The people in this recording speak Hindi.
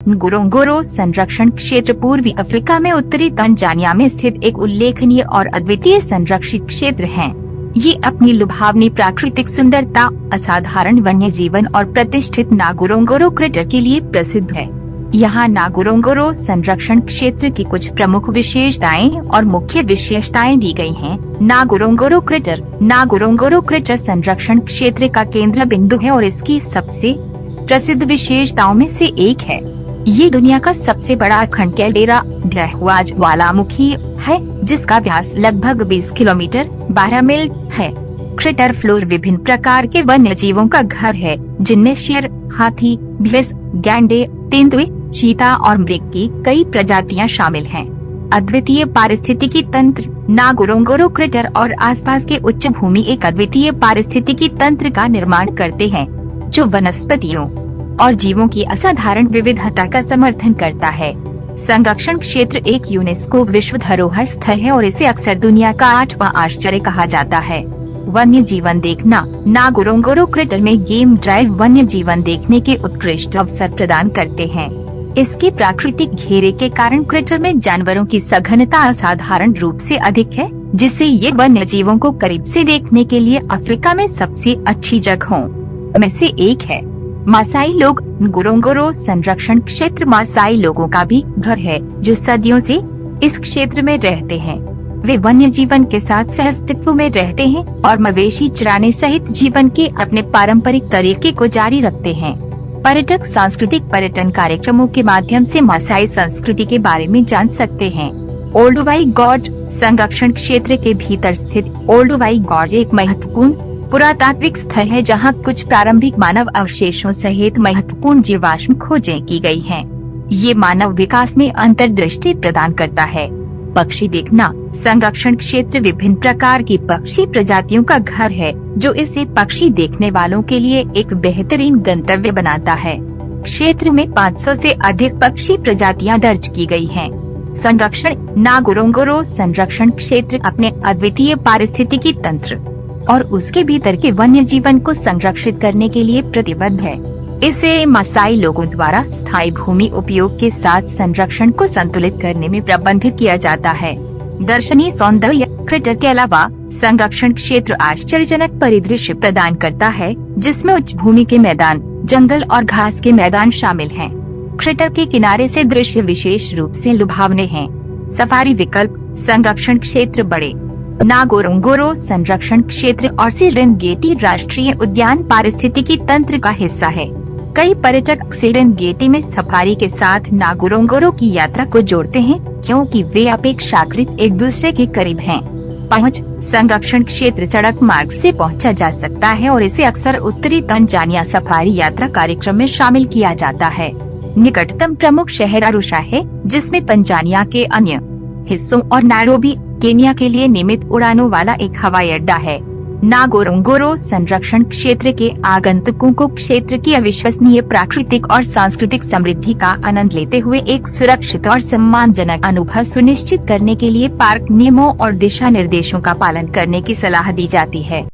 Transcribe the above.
गोरोंगोरो संरक्षण क्षेत्र पूर्वी अफ्रीका में उत्तरी तंजानिया में स्थित एक उल्लेखनीय और अद्वितीय संरक्षित क्षेत्र है। ये अपनी लुभावनी प्राकृतिक सुंदरता, असाधारण वन्य जीवन और प्रतिष्ठित नागोरोंगोरो क्रेटर के लिए प्रसिद्ध है। यहाँ नागोरोंगोरो संरक्षण क्षेत्र की कुछ प्रमुख विशेषताएं और मुख्य विशेषताएं दी गई हैं। नागोरोंगोरो क्रेटर संरक्षण क्षेत्र का केंद्र बिंदु है और इसकी सबसे प्रसिद्ध विशेषताओं में से एक है। ये दुनिया का सबसे बड़ा अखंड कैल्डेरा ज्वालामुखी है, जिसका व्यास लगभग 20 किलोमीटर 12 मील है। क्रेटर फ्लोर विभिन्न प्रकार के वन्य जीवों का घर है, जिनमें शेर, हाथी, भैंस, गैंडे, तेंदुए, चीता और मृग की कई प्रजातियां शामिल हैं। अद्वितीय पारिस्थितिकी तंत्र नागोरोंगोरो क्रेटर और आसपास के उच्च भूमि एक अद्वितीय पारिस्थितिकी तंत्र का निर्माण करते हैं, जो वनस्पतियों और जीवों की असाधारण विविधता का समर्थन करता है। संरक्षण क्षेत्र एक यूनेस्को विश्व धरोहर स्थल है और इसे अक्सर दुनिया का 8वां आश्चर्य कहा जाता है। वन्य जीवन देखना नागोरोंगोरो क्रेटर में गेम ड्राइव वन्य जीवन देखने के उत्कृष्ट अवसर प्रदान करते हैं। इसके प्राकृतिक घेरे के कारण क्रेटर में जानवरों की सघनता असाधारण रूप से अधिक है, जिससे ये वन्य जीवों को करीब से देखने के लिए अफ्रीका में सबसे अच्छी जगहों में से एक है। मासाई लोग गोरोंगोरो संरक्षण क्षेत्र मासाई लोगों का भी घर है, जो सदियों से इस क्षेत्र में रहते हैं। वे वन्य जीवन के साथ सहअस्तित्व में रहते हैं और मवेशी चराने सहित जीवन के अपने पारंपरिक तरीके को जारी रखते हैं। पर्यटक सांस्कृतिक पर्यटन कार्यक्रमों के माध्यम से मासाई संस्कृति के बारे में जान सकते हैं। ओल्डुवाई गॉर्ज संरक्षण क्षेत्र के भीतर स्थित ओल्डुवाई गॉर्ज एक महत्वपूर्ण पुरातात्विक स्थल है, जहां कुछ प्रारंभिक मानव अवशेषों सहित महत्वपूर्ण जीवाश्म खोजें की गई हैं। ये मानव विकास में अंतर्दृष्टि प्रदान करता है। पक्षी देखना संरक्षण क्षेत्र विभिन्न प्रकार की पक्षी प्रजातियों का घर है, जो इसे पक्षी देखने वालों के लिए एक बेहतरीन गंतव्य बनाता है। क्षेत्र में 500 से अधिक पक्षी प्रजातियां दर्ज की गई हैं। संरक्षण नागोरोंगोरो संरक्षण क्षेत्र अपने अद्वितीय पारिस्थितिकी तंत्र और उसके भीतर के वन्य जीवन को संरक्षित करने के लिए प्रतिबद्ध है। इसे मासाई लोगों द्वारा स्थायी भूमि उपयोग के साथ संरक्षण को संतुलित करने में प्रबंधित किया जाता है। दर्शनीय सौंदर्य क्रेटर के अलावा संरक्षण क्षेत्र आश्चर्यजनक परिदृश्य प्रदान करता है, जिसमें उच्च भूमि के मैदान, जंगल और घास के मैदान शामिल हैं। क्रेटर के किनारे से दृश्य विशेष रूप से लुभावने हैं। सफारी विकल्प संरक्षण क्षेत्र बड़े नागोरोंगोरो संरक्षण क्षेत्र और सेरेंगेटी राष्ट्रीय उद्यान पारिस्थितिकी तंत्र का हिस्सा है। कई पर्यटक सेरेंगेटी में सफारी के साथ नागोरोंगोरो की यात्रा को जोड़ते हैं, क्योंकि वे अपेक्षाकृत एक दूसरे के करीब हैं। पहुंच संरक्षण क्षेत्र सड़क मार्ग से पहुंचा जा सकता है और इसे अक्सर उत्तरी तंजानिया सफारी यात्रा कार्यक्रम में शामिल किया जाता है। निकटतम प्रमुख शहर अरुशा है, जिसमें तंजानिया के अन्य हिस्सों और नैरोबी केन्या के लिए नियमित उड़ानों वाला एक हवाई अड्डा है। नागोरोंगोरो संरक्षण क्षेत्र के आगंतुकों को क्षेत्र की अविश्वसनीय प्राकृतिक और सांस्कृतिक समृद्धि का आनंद लेते हुए एक सुरक्षित और सम्मानजनक अनुभव सुनिश्चित करने के लिए पार्क नियमों और दिशा निर्देशों का पालन करने की सलाह दी जाती है।